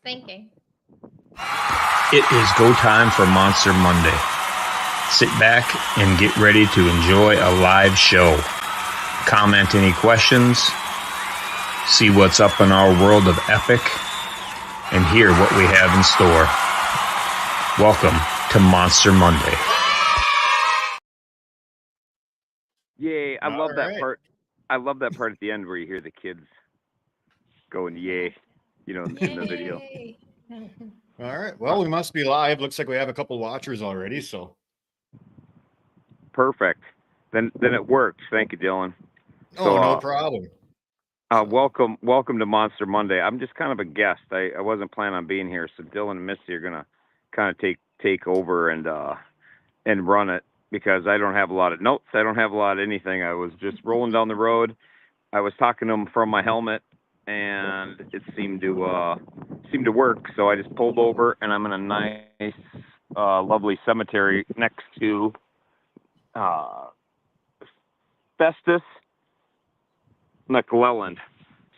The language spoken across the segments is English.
thinking. It is go time for Monster Monday. Sit back and get ready to enjoy a live show. Comment any questions, see what's up in our world of epic, and hear what we have in store. Welcome to Monster Monday. Yay, I love that part. I love that part at the end where you hear the kids going yay, in the video. All right. Well, we must be live. Looks like we have a couple watchers already, so. Perfect. Then it works. Thank you, Dylan. So, no problem. Welcome to Monster Monday. I'm just kind of a guest. I wasn't planning on being here, so Dylan and Misty are gonna kind of take over and run it because I don't have a lot of notes. I don't have a lot of anything. I was just rolling down the road. I was talking to them from my helmet, and it seemed to work. So I just pulled over, and I'm in a nice, lovely cemetery next to Festus McClelland.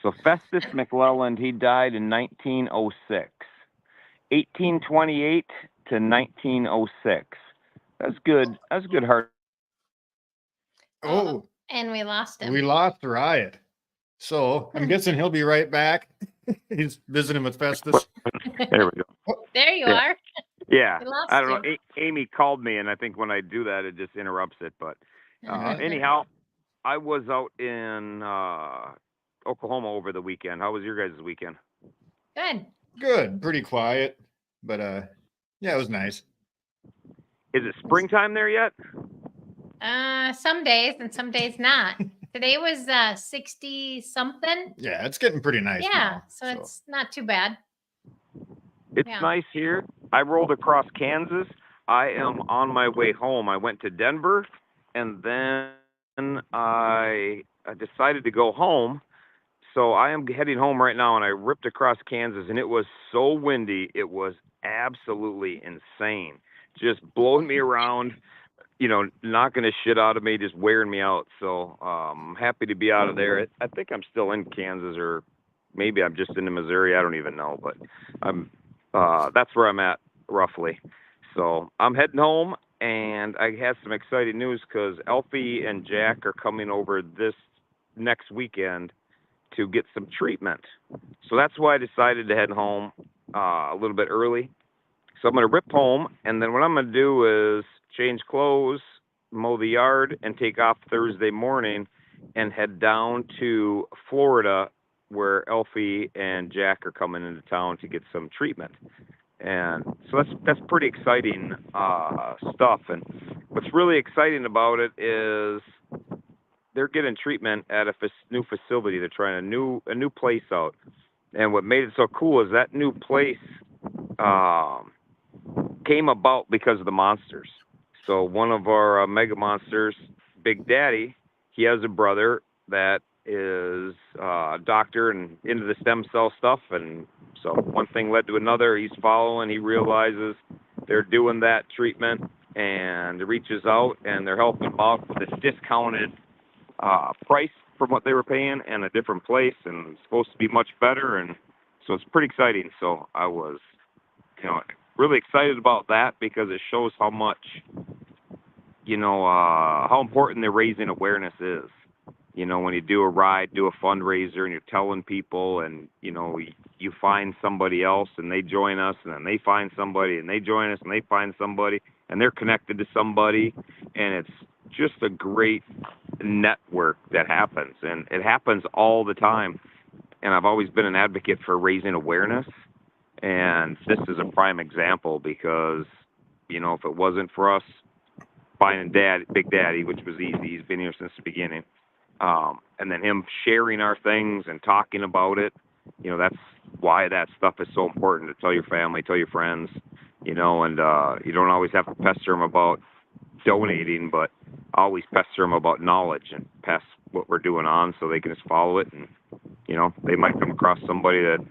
So Festus McClelland, he died in 1906. 1828 to 1906. That's good. That's a good heart. Oh. And we lost him. We lost Riot. So I'm guessing he'll be right back. He's visiting with Festus. There we go. There you are. Yeah. We lost I don't you. know. Amy called me, and I think when I do that, it just interrupts it. But anyhow, I was out in Oklahoma over the weekend. How was your guys' weekend? Good. Pretty quiet, but yeah, it was nice. Is it springtime there yet? Some days and some days not. Today was 60 something. Yeah, it's getting pretty nice. Yeah, now, so it's not too bad. It's nice here. I rolled across Kansas. I am on my way home. I went to Denver, and then I decided to go home. So I am heading home right now, and I ripped across Kansas, and it was so windy. It was absolutely insane. Just blowing me around, knocking the shit out of me, just wearing me out. So I'm happy to be out of there. I think I'm still in Kansas, or maybe I'm just into Missouri. I don't even know, but that's where I'm at roughly. So I'm heading home, and I have some exciting news because Elfie and Jack are coming over this next weekend to get some treatment. So that's why I decided to head home a little bit early. So I'm going to rip home, and then what I'm going to do is change clothes, mow the yard, and take off Thursday morning and head down to Florida where Elfie and Jack are coming into town to get some treatment. And so that's pretty exciting stuff. And what's really exciting about it is they're getting treatment at a new facility. They're trying a new place out. And what made it so cool is that new place came about because of the monsters. So one of our mega monsters, Big Daddy, he has a brother that is a doctor and into the stem cell stuff. And so one thing led to another. He's following. He realizes they're doing that treatment, and reaches out, and they're helping him out with this discounted price from what they were paying and a different place, and it's supposed to be much better. And so it's pretty exciting. So I was, really excited about that because it shows how much, how important the raising awareness is. When you do a ride, do a fundraiser, and you're telling people, and, you find somebody else and they join us, and then they find somebody and they join us and they find somebody and they're connected to somebody. And it's just a great network that happens, and it happens all the time. And I've always been an advocate for raising awareness. And this is a prime example because, if it wasn't for us finding Big Daddy, which was easy, he's been here since the beginning, and then him sharing our things and talking about it, that's why that stuff is so important to tell your family, tell your friends, and you don't always have to pester them about donating, but always pester them about knowledge and pass what we're doing on so they can just follow it. And, they might come across somebody that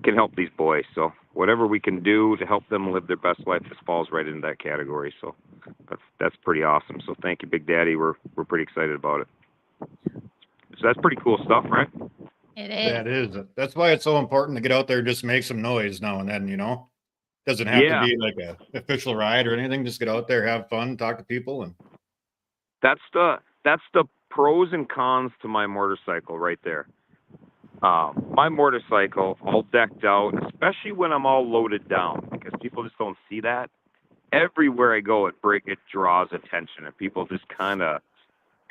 can help these boys. So whatever we can do to help them live their best life, this falls right into that category. So that's pretty awesome. So thank you, Big Daddy. We're pretty excited about it. So that's pretty cool stuff, right? It is. That is. That's why it's so important to get out there and just make some noise now and then, Doesn't have Yeah. to be like a official ride or anything. Just get out there, have fun, talk to people, and That's the pros and cons to my motorcycle right there. My motorcycle all decked out, especially when I'm all loaded down, because people just don't see that. Everywhere I go, it draws attention, and people just kind of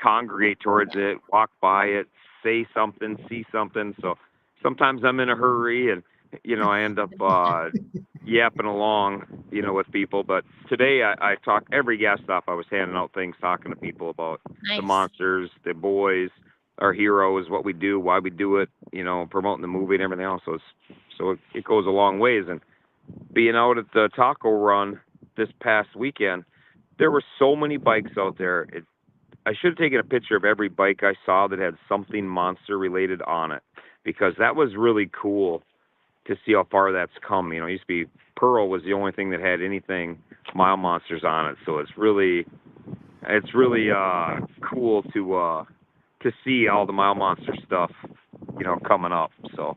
congregate towards it, walk by it, say something, see something. So sometimes I'm in a hurry, and I end up yapping along, with people. But today I talked every gas stop. I was handing out things, talking to people about Nice. the monsters, the boys, our heroes, what we do, why we do it, promoting the movie and everything else. So it goes a long ways. And being out at the taco run this past weekend, there were so many bikes out there. I should have taken a picture of every bike I saw that had something monster related on it, because that was really cool to see how far that's come. It used to be Pearl was the only thing that had anything Mile Monsters on it. So it's really cool to see all the Mile Monster stuff, coming up. So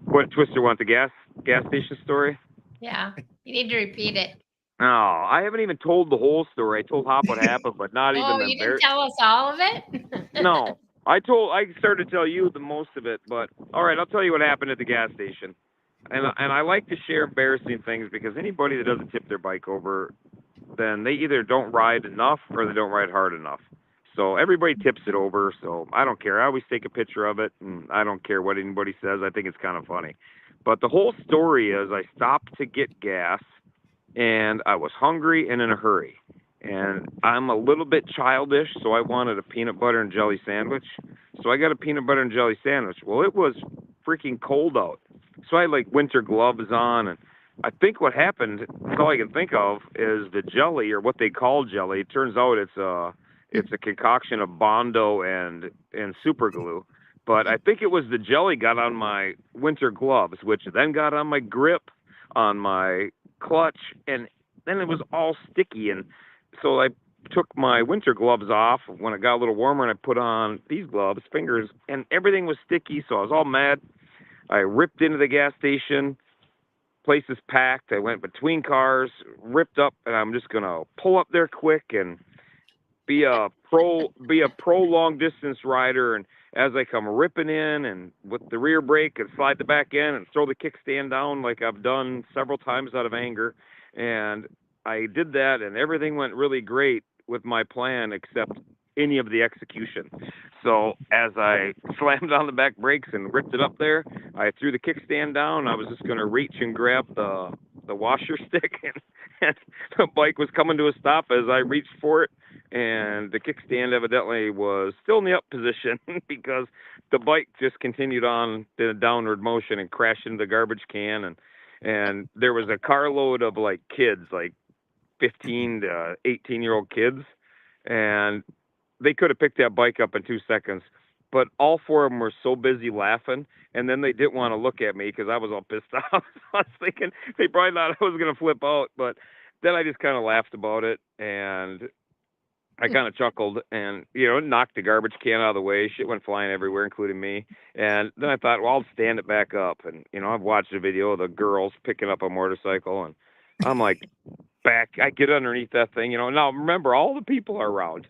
what, Twister, want the gas station story? Yeah. You need to repeat it. No, I haven't even told the whole story. I told Hop what happened, but not even Oh, the you didn't tell us all of it? No, I started to tell you the most of it, but all right, I'll tell you what happened at the gas station. And I like to share embarrassing things, because anybody that doesn't tip their bike over, then they either don't ride enough or they don't ride hard enough. So everybody tips it over, so I don't care. I always take a picture of it, and I don't care what anybody says. I think it's kind of funny. But the whole story is I stopped to get gas, and I was hungry and in a hurry. And I'm a little bit childish, so I wanted a peanut butter and jelly sandwich. So I got a peanut butter and jelly sandwich. Well, it was freaking cold out. So I had like winter gloves on, and I think what happened, all I can think of, is the jelly, or what they call jelly. It turns out it's a concoction of Bondo and super glue. But I think it was the jelly got on my winter gloves, which then got on my grip, on my clutch, and then it was all sticky. And so I took my winter gloves off when it got a little warmer, and I put on these gloves, fingers, and everything was sticky. So I was all mad. I ripped into the gas station. Place is packed. I went between cars, ripped up, and I'm just gonna pull up there quick and be a pro long distance rider. And as I come ripping in, and with the rear brake, and slide the back end and throw the kickstand down like I've done several times out of anger. And I did that, and everything went really great with my plan, except any of the execution. So as I slammed on the back brakes and ripped it up there, I threw the kickstand down. I was just going to reach and grab the washer stick, and the bike was coming to a stop as I reached for it. And the kickstand evidently was still in the up position, because the bike just continued on the downward motion and crashed into the garbage can. And there was a carload of like kids, like 15 to 18-year-old kids, and they could have picked that bike up in 2 seconds, but all four of them were so busy laughing, and then they didn't want to look at me because I was all pissed off. I was thinking they probably thought I was going to flip out, but then I just kind of laughed about it, and I kind of chuckled and, knocked the garbage can out of the way. Shit went flying everywhere, including me. And then I thought, well, I'll stand it back up. And, I've watched a video of the girls picking up a motorcycle, and I'm like, I get underneath that thing, now remember, all the people are around.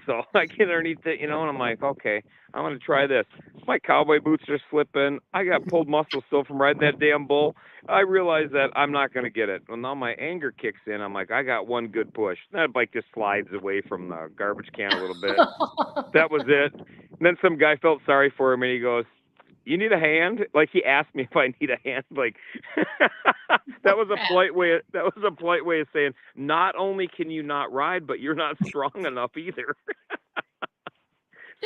So I get underneath it, and I'm like, okay, I'm going to try this. My cowboy boots are slipping. I got pulled muscle still from riding that damn bull. I realized that I'm not going to get it. Well, now my anger kicks in. I'm like, I got one good push. That bike just slides away from the garbage can a little bit. That was it. And then some guy felt sorry for him, and he goes, you need a hand? Like, he asked me if I need a hand. Like, that was a polite way of saying, not only can you not ride, but you're not strong enough either.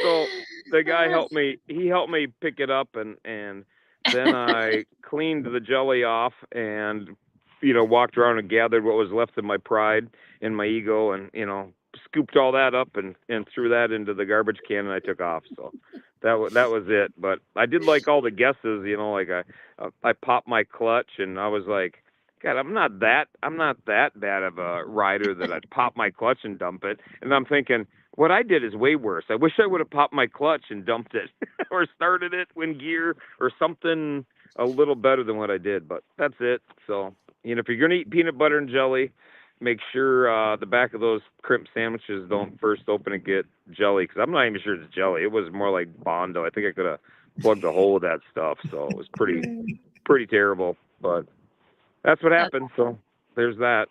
So the guy helped me. He helped me pick it up, and then I cleaned the jelly off, and walked around and gathered what was left of my pride and my ego, and scooped all that up and threw that into the garbage can, and I took off. So that was it. But I did like all the guesses, like I popped my clutch, and I was like, God, I'm not that bad of a rider that I'd pop my clutch and dump it. And I'm thinking, what I did is way worse. I wish I would have popped my clutch and dumped it, or started it in gear, or something a little better than what I did. But that's it. So, if you're gonna eat peanut butter and jelly, make sure the back of those crimp sandwiches don't burst open and get jelly, because I'm not even sure it's jelly. It was more like Bondo. I think I could have plugged a hole with that stuff. So it was pretty terrible. But that's what happened. So there's that.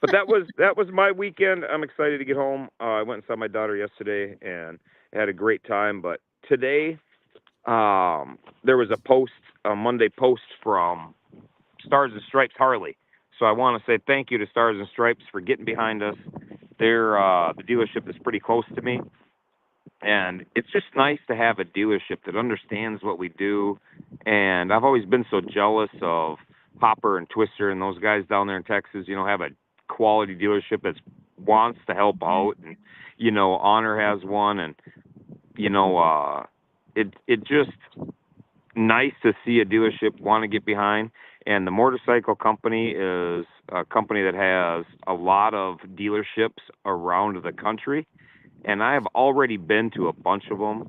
But that was my weekend. I'm excited to get home. I went and saw my daughter yesterday and had a great time. But today, there was a Monday post from Stars and Stripes Harley. So I want to say thank you to Stars and Stripes for getting behind us. They're the dealership is pretty close to me, and it's just nice to have a dealership that understands what we do. And I've always been so jealous of Hopper and Twister and those guys down there in Texas. Have a quality dealership that wants to help out, and Honor has one, and it just nice to see a dealership want to get behind. And the motorcycle company is a company that has a lot of dealerships around the country. And I have already been to a bunch of them,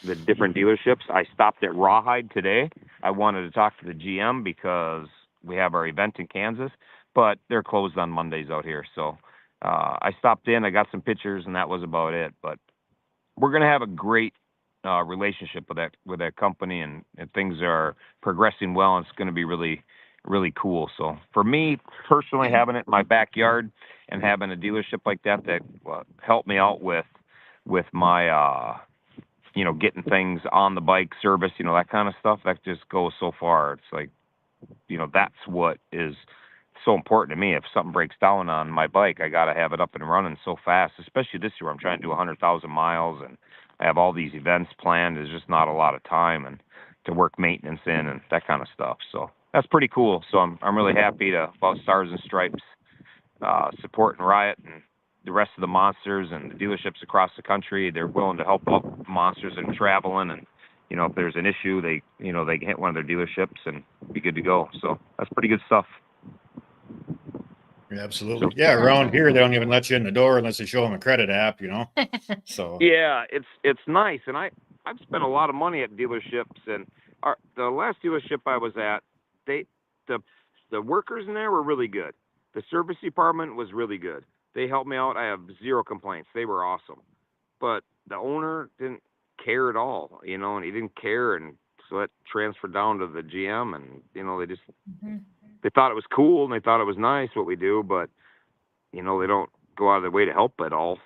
the different dealerships. I stopped at Rawhide today. I wanted to talk to the GM because we have our event in Kansas, but they're closed on Mondays out here. So I stopped in, I got some pictures, and that was about it. But we're going to have a great relationship with that company, and things are progressing well, and it's going to be really, really cool. So for me personally, having it in my backyard and having a dealership like that helped me out with my getting things on the bike, service, that kind of stuff, that just goes so far. It's like, that's what is so important to me. If something breaks down on my bike, I got to have it up and running so fast, especially this year. I'm trying to do 100,000 miles, and I have all these events planned. There's just not a lot of time and to work maintenance in and that kind of stuff. So that's pretty cool. So I'm really happy about Stars and Stripes supporting Riot and the rest of the monsters and the dealerships across the country. They're willing to help out monsters and traveling, and if there's an issue, they can hit one of their dealerships and be good to go. So that's pretty good stuff. Yeah, absolutely. Yeah, around here they don't even let you in the door unless you show them a credit app. So yeah, it's nice, and I've spent a lot of money at dealerships, and the last dealership I was at, the workers in there were really good. The service department was really good. They helped me out. I have zero complaints. They were awesome. But the owner didn't care at all, and he didn't care, and so it transferred down to the GM, and they just they thought it was cool and they thought it was nice what we do, but they don't go out of their way to help at all,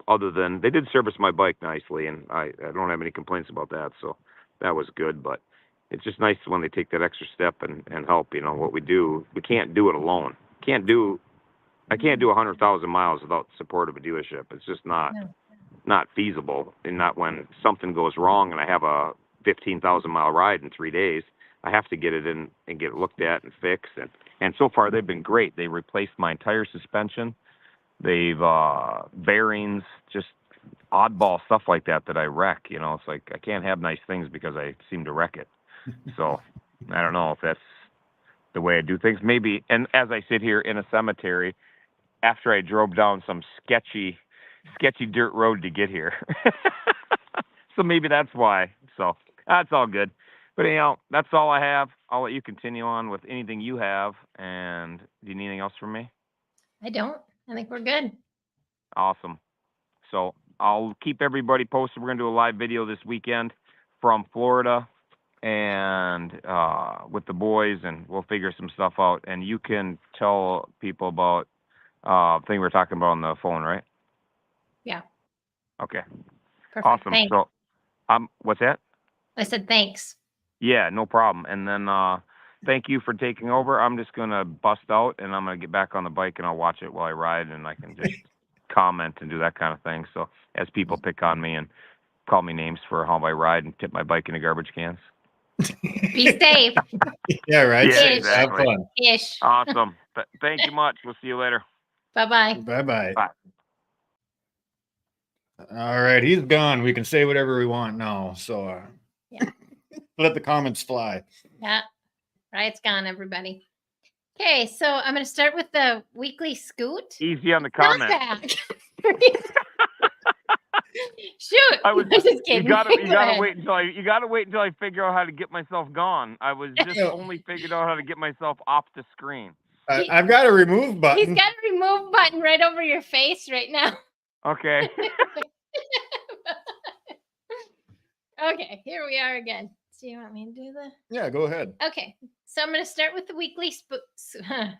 other than they did service my bike nicely, and I don't have any complaints about that, so that was good. But it's just nice when they take that extra step and help. What we do, we can't do it alone. I can't do 100,000 miles without the support of a dealership. It's just not feasible, and not when something goes wrong and I have a 15,000 mile ride in 3 days. I have to get it in and get it looked at and fixed. And so far they've been great. They replaced my entire suspension. They've bearings, just oddball stuff like that I wreck. It's like I can't have nice things because I seem to wreck it. So I don't know if that's the way I do things. Maybe, and as I sit here in a cemetery after I drove down some sketchy dirt road to get here. So maybe that's why. So that's all good. But anyhow, that's all I have. I'll let you continue on with anything you have. And do you need anything else from me? I don't. I think we're good. Awesome. So I'll keep everybody posted. We're going to do a live video this weekend from Florida and with the boys, and we'll figure some stuff out. And you can tell people about the thing we were talking about on the phone, right? Yeah. Okay. Perfect. Awesome. Thanks. So what's that? I said thanks. Yeah, no problem. And then thank you for taking over. I'm just going to bust out, and I'm going to get back on the bike, and I'll watch it while I ride, and I can just comment and do that kind of thing. So as people pick on me and call me names for how I ride and tip my bike into garbage cans. Be safe. Yeah, right. Yeah, Ish. exactly. Have fun. Ish. Awesome. Thank you much. We'll see you later. Bye-bye. Bye-bye. Bye. All right, he's gone. We can say whatever we want now. So Yeah. let the comments fly. Yeah. Riot's gone, everybody. Okay, so I'm going to start with the weekly scoot. Easy on the Not comment. back. Shoot. I was. I'm just kidding. You gotta Go ahead. wait until I figure out how to get myself gone. I was just only figured out how to get myself off the screen. I've got a remove button. He's got a remove button right over your face right now. Okay. Okay, here we are again. So you want me to do the? Yeah, go ahead. Okay, so I'm going to start with the weekly okay,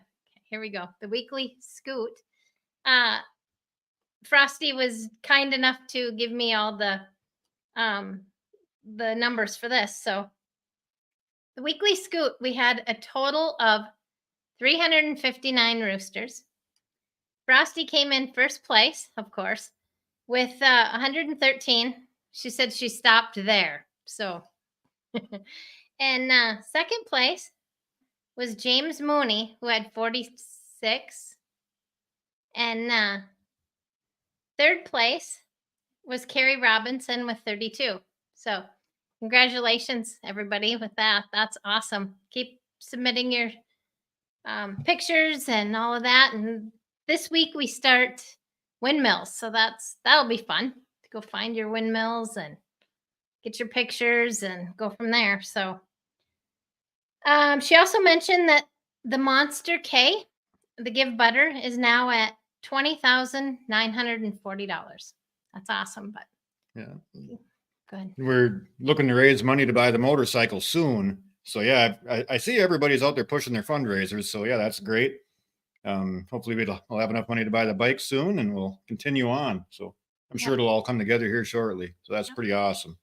here we go. The weekly scoot. Frosty was kind enough to give me all the numbers for this. So the weekly scoot, we had a total of 359 roosters. Frosty came in first place, of course, with 113. She said she stopped there. So, and second place was James Mooney, who had 46. And third place was Carrie Robinson with 32. So congratulations, everybody, with that. That's awesome. Keep submitting your pictures and all of that. And this week we start windmills. So that'll be fun to go find your windmills and get your pictures and go from there. So she also mentioned that the Monster K, the Give Butter, is now at $20,940. That's awesome, but Yeah. good. We're looking to raise money to buy the motorcycle soon. So yeah, I see everybody's out there pushing their fundraisers. So yeah, that's great. Hopefully we'll have enough money to buy the bike soon, and we'll continue on. So I'm sure it'll all come together here shortly. So that's pretty awesome.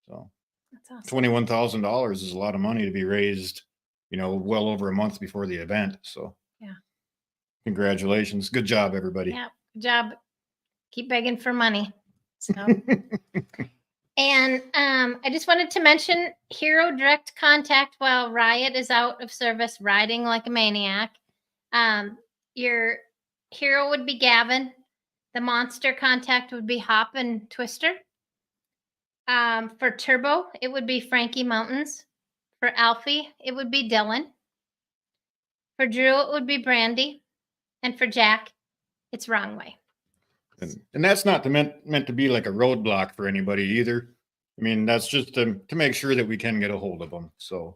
So That's awesome. $21,000 is a lot of money to be raised, well over a month before the event. So Yeah. Congratulations. Good job, everybody. Yeah, good job. Keep begging for money. So, and I just wanted to mention Hero Direct Contact while Riot is out of service, riding like a maniac. Your hero would be Gavin. The monster contact would be Hop and Twister. For Turbo, it would be Frankie Mountains. For Alfie, it would be Dylan. For Drew, it would be Brandy. And for Jack, it's Wrong Way. And that's not meant to be like a roadblock for anybody either. I mean, that's just to make sure that we can get a hold of them. So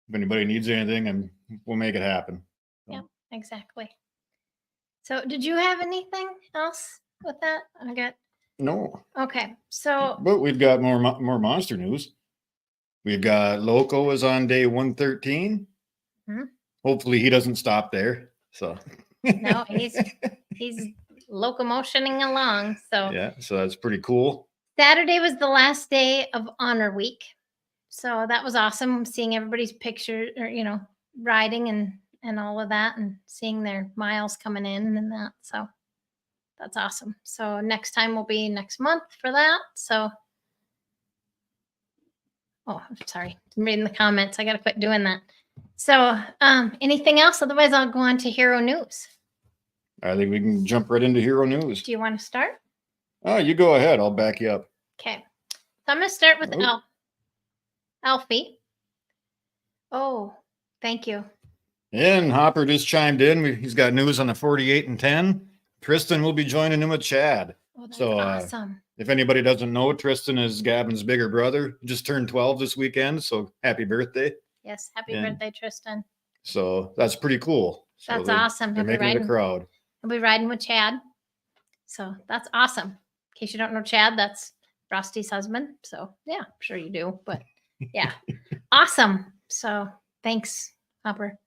if anybody needs anything, we'll make it happen. So. Yep, exactly. So did you have anything else with that? No. Okay, so. But we've got more monster news. We've got Loco is on day 113. Hmm? Hopefully he doesn't stop there. So. No, he's locomotioning along. So yeah, so that's pretty cool. Saturday was the last day of Honor Week. So that was awesome, seeing everybody's picture, or riding and all of that, and seeing their miles coming in and that. So that's awesome. So next time will be next month for that. So I'm sorry, I'm reading the comments. I gotta quit doing that. So anything else? Otherwise I'll go on to Hero News. I think we can jump right into Hero News. Do you want to start? Oh, you go ahead. I'll back you up. Okay. So I'm going to start with Alfie. Oh, thank you. And Hopper just chimed in. He's got news on the 48 and 10. Tristan will be joining him with Chad. Oh, that's So, awesome. If anybody doesn't know, Tristan is Gavin's bigger brother. Just turned 12 this weekend. So happy birthday. Yes. Happy Yeah. birthday, Tristan. So that's pretty cool. So That's awesome. They're making it a crowd. He'll be riding with Chad. So that's awesome. In case you don't know Chad, that's Frosty's husband. So yeah, I'm sure you do. But yeah, awesome. So thanks, Hopper.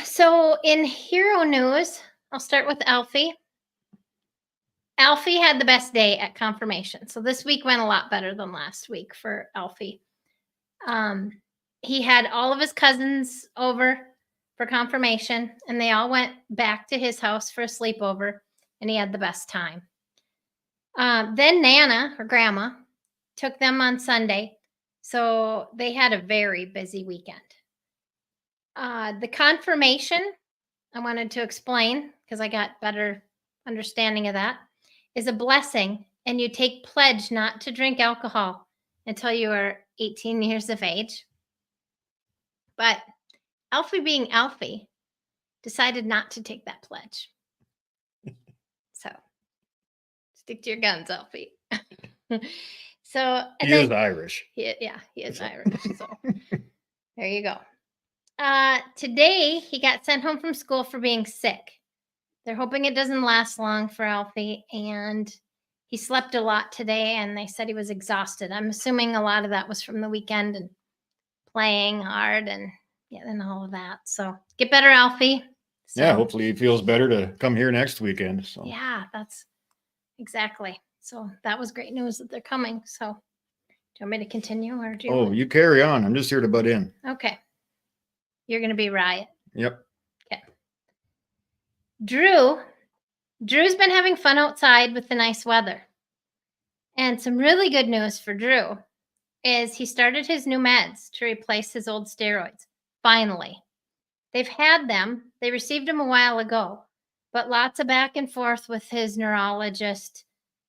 So in Hero News, I'll start with Alfie. Alfie had the best day at confirmation. So this week went a lot better than last week for Alfie. He had all of his cousins over for confirmation, and they all went back to his house for a sleepover, and he had the best time. Then Nana, her grandma, took them on Sunday, so they had a very busy weekend. The confirmation, I wanted to explain because I got better understanding of that, is a blessing, and you take pledge not to drink alcohol until you are 18 years of age. But Alfie, being Alfie, decided not to take that pledge. So stick to your guns, Alfie. So and He is then Irish. he is So- Irish. So there you go. Today he got sent home from school for being sick. They're hoping it doesn't last long for Alfie, and he slept a lot today, and they said he was exhausted. I'm assuming a lot of that was from the weekend and playing hard and all of that. So get better, Alfie. So, Yeah, hopefully he feels better to come here next weekend. So yeah, that's exactly. So that was great news that they're coming. So do you want me to continue or do you? oh, you carry on. I'm just here to butt in. Okay. You're going to be Riot. Yep. Okay. Drew's been having fun outside with the nice weather. And some really good news for Drew is he started his new meds to replace his old steroids. Finally. They've had them. They received them a while ago, but lots of back and forth with his neurologist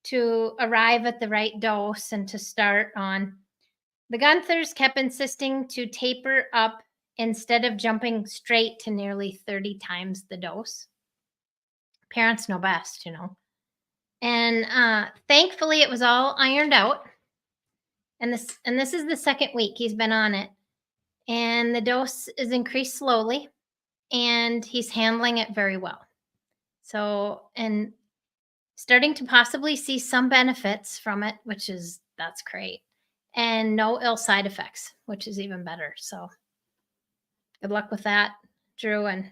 to arrive at the right dose and to start on. The Gunthers kept insisting to taper up instead of jumping straight to nearly 30 times the dose. Parents know best, And thankfully, it was all ironed out. And this is the second week he's been on it. And the dose is increased slowly, and he's handling it very well. So, and starting to possibly see some benefits from it, that's great. And no ill side effects, which is even better. So good luck with that, Drew, and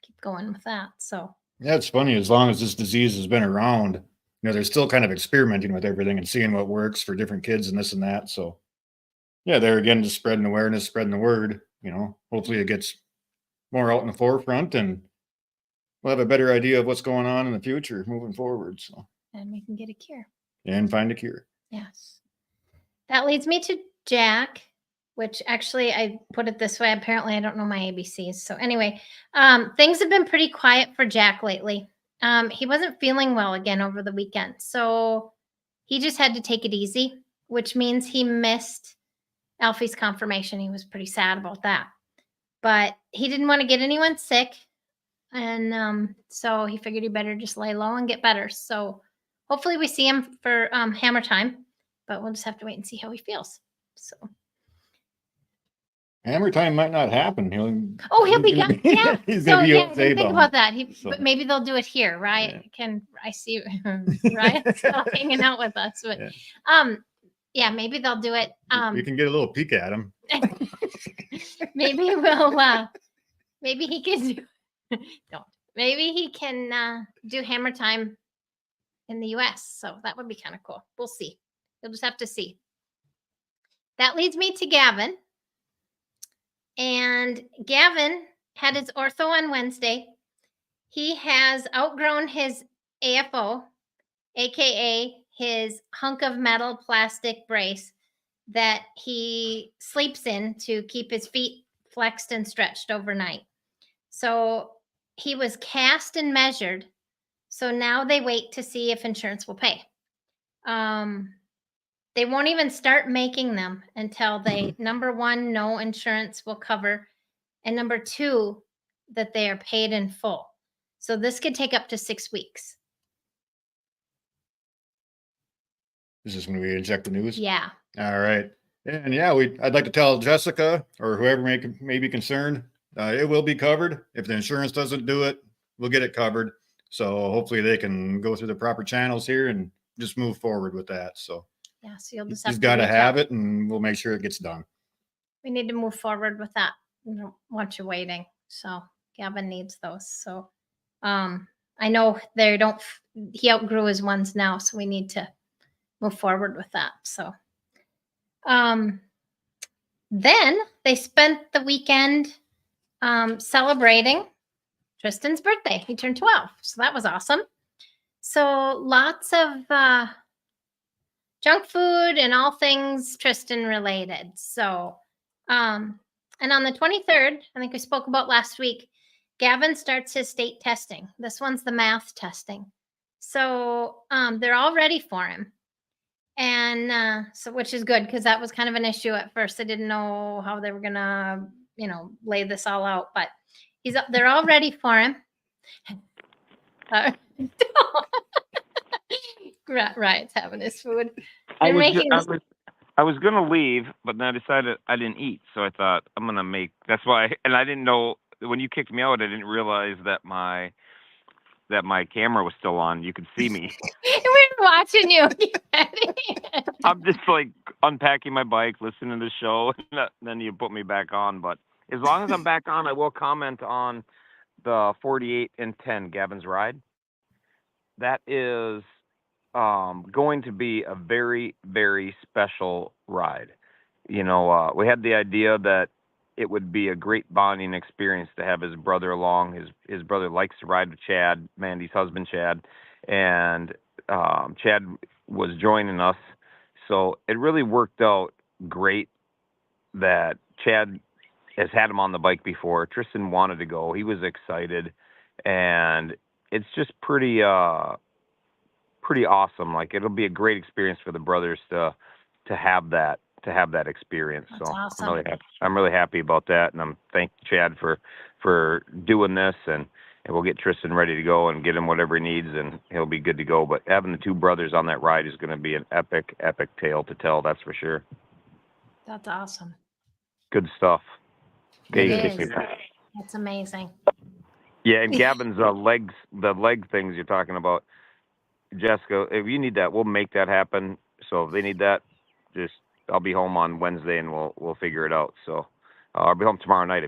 keep going with that. So Yeah, it's funny. As long as this disease has been around, they're still kind of experimenting with everything and seeing what works for different kids and this and that. So, yeah, there again, just spreading awareness, spreading the word. Hopefully it gets more out in the forefront, and we'll have a better idea of what's going on in the future moving forward. So, and we can get a cure. and find a cure. Yes. That leads me to Jack, which actually I put it this way. Apparently I don't know my ABCs. So anyway, things have been pretty quiet for Jack lately. He wasn't feeling well again over the weekend. So he just had to take it easy, which means he missed Alfie's confirmation. He was pretty sad about that. But he didn't want to get anyone sick. And so he figured he better just lay low and get better. So hopefully we see him for hammer time, but we'll just have to wait and see how he feels. So Hammer time might not happen. he'll be gone. Yeah. He's So gonna be yeah, I on didn't think about that. So- But maybe they'll do it here, right? Yeah. I see Ryan's still hanging out with us, but yeah, maybe they'll do it. You can get a little peek at him. Maybe we'll maybe he can do maybe he can do hammer time in the US. So that would be kind of cool. We'll see. You'll just have to see. That leads me to Gavin. And Gavin had his ortho on Wednesday. He has outgrown his AFO, aka his hunk of metal plastic brace that he sleeps in to keep his feet flexed and stretched overnight. So he was cast and measured. So now they wait to see if insurance will pay. They won't even start making them until they, number one, no insurance will cover, and number two, that they are paid in full. So this could take up to 6 weeks. Is this when we inject the news? Yeah. All right. And yeah, I'd like to tell Jessica or whoever may be concerned, it will be covered. If the insurance doesn't do it, we'll get it covered. So hopefully they can go through the proper channels here and just move forward with that. So Yeah. So you'll just have he's to got to reach have out. it, and we'll make sure it gets done. We need to move forward with that. We don't want you waiting. So Gavin needs those. So I know he outgrew his ones now, so we need to move forward with that. So then they spent the weekend celebrating Tristan's birthday. He turned 12. So that was awesome. So lots of junk food and all things Tristan related. So, and on the 23rd, I think we spoke about last week, Gavin starts his state testing. This one's the math testing. So they're all ready for him. And so, which is good because that was kind of an issue at first. I didn't know how they were going to lay this all out, but they're all ready for him. Riot's having his food. I They're was, making I was gonna leave, but then I decided I didn't eat, so I thought I'm gonna make. That's why, and I didn't know when you kicked me out. I didn't realize that my camera was still on. You could see me. We're watching you. I'm just like unpacking my bike, listening to the show, and then you put me back on. But as long as I'm back on, I will comment on the 48 and 10 Gavin's ride. That is going to be a very, very special ride. We had the idea that it would be a great bonding experience to have his brother along. His brother likes to ride with Chad, Mandy's husband, Chad, and Chad was joining us. So it really worked out great that Chad has had him on the bike before. Tristan wanted to go. He was excited, and it's just pretty awesome. Like, it'll be a great experience for the brothers to have that experience. That's so awesome. I'm really happy about that, and I'm thank Chad for doing this, and we'll get Tristan ready to go and get him whatever he needs, and he'll be good to go. But having the two brothers on that ride is going to be an epic tale to tell. That's for sure. That's awesome. Good stuff. It is. That's amazing. Yeah, and Gavin's the leg things you're talking about, Jessica, if you need that, we'll make that happen. So if they need that, I'll be home on Wednesday and we'll figure it out. So I'll be home tomorrow night,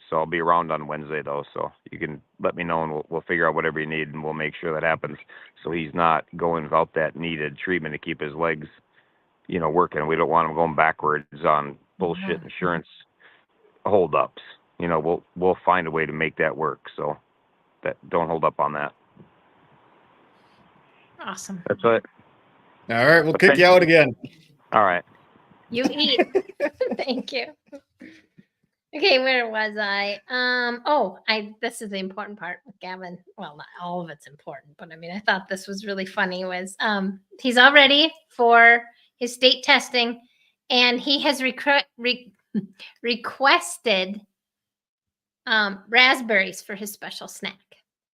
So I'll be around on Wednesday though. So you can let me know and we'll figure out whatever you need and we'll make sure that happens. So he's not going without that needed treatment to keep his legs, working. We don't want him going backwards on bullshit insurance holdups. We'll find a way to make that work. So don't hold up on that. Awesome. That's it. All right, we'll kick you out again. All right. You eat. Thank you. Okay, where was I? This is the important part with Gavin. Well, not all of it's important, but I thought this was really funny. Was he's all ready for his state testing, and he has requested raspberries for his special snack.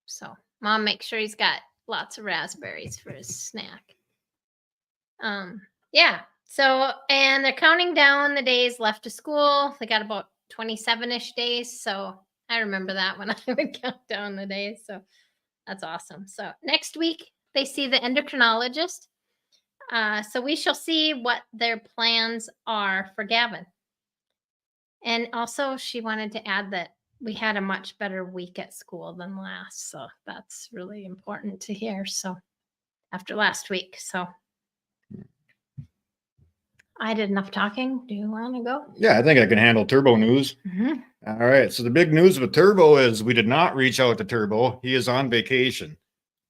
So, Mom, make sure he's got lots of raspberries for his snack. Yeah. So, and they're counting down the days left to school. They got about 27-ish days. So I remember that when I would count down the days. So that's awesome. So next week they see the endocrinologist. So we shall see what their plans are for Gavin. And also she wanted to add that we had a much better week at school than last. So that's really important to hear. So after last week. So I did enough talking. Do you want to go? Yeah, I think I can handle Turbo news. Mm-hmm. All right. So the big news with Turbo is we did not reach out to Turbo. He is on vacation.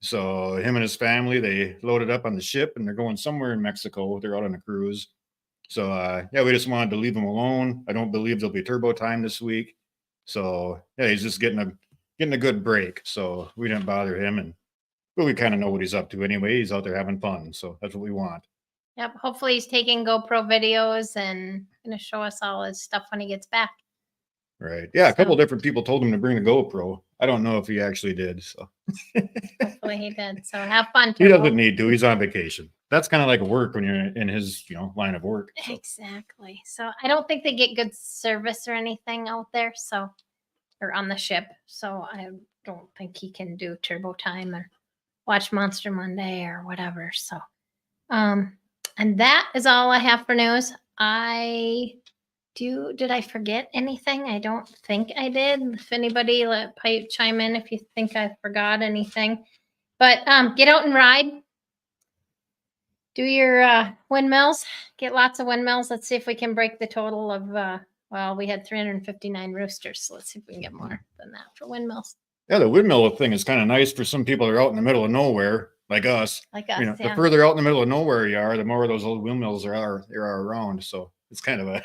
So him and his family, they loaded up on the ship and they're going somewhere in Mexico. They're out on a cruise. So we just wanted to leave him alone. I don't believe there'll be Turbo time this week. So yeah, he's just getting a good break. So we didn't bother him, but we kind of know what he's up to anyway. He's out there having fun. So that's what we want. Yep. Hopefully he's taking GoPro videos and going to show us all his stuff when he gets back. Right. Yeah. A couple different people told him to bring the GoPro. I don't know if he actually did. So hopefully he did. So have fun. He doesn't need to. He's on vacation. That's kind of like work when you're in his, line of work. So. Exactly. So I don't think they get good service or anything out there. So, or on the ship. So I don't think he can do Turbo Time or watch Monster Monday or whatever. So, and that is all I have for news. Did I forget anything? I don't think I did. If anybody chime in if you think I forgot anything. But get out and ride. Do your windmills. Get lots of windmills. Let's see if we can break the total of, we had 359 roosters. So let's see if we can get more than that for windmills. Yeah, the windmill thing is kind of nice for some people that are out in the middle of nowhere. Like us, yeah. The further out in the middle of nowhere you are, the more of those old windmills there are around. So it's kind of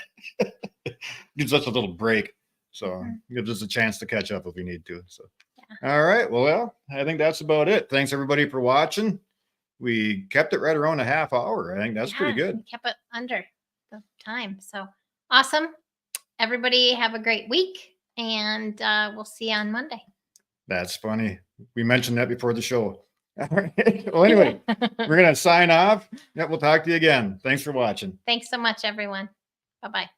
gives us a little break. So gives us a chance to catch up if we need to. So, All right. Well, I think that's about it. Thanks everybody for watching. We kept it right around a half hour. I think that's pretty good. We kept it under the time. So awesome. everybody have a great week, and we'll see you on Monday. That's funny. We mentioned that before the show. All right. Well, anyway, we're going to sign off. Yeah, we'll talk to you again. Thanks for watching. Thanks so much, everyone. Bye-bye.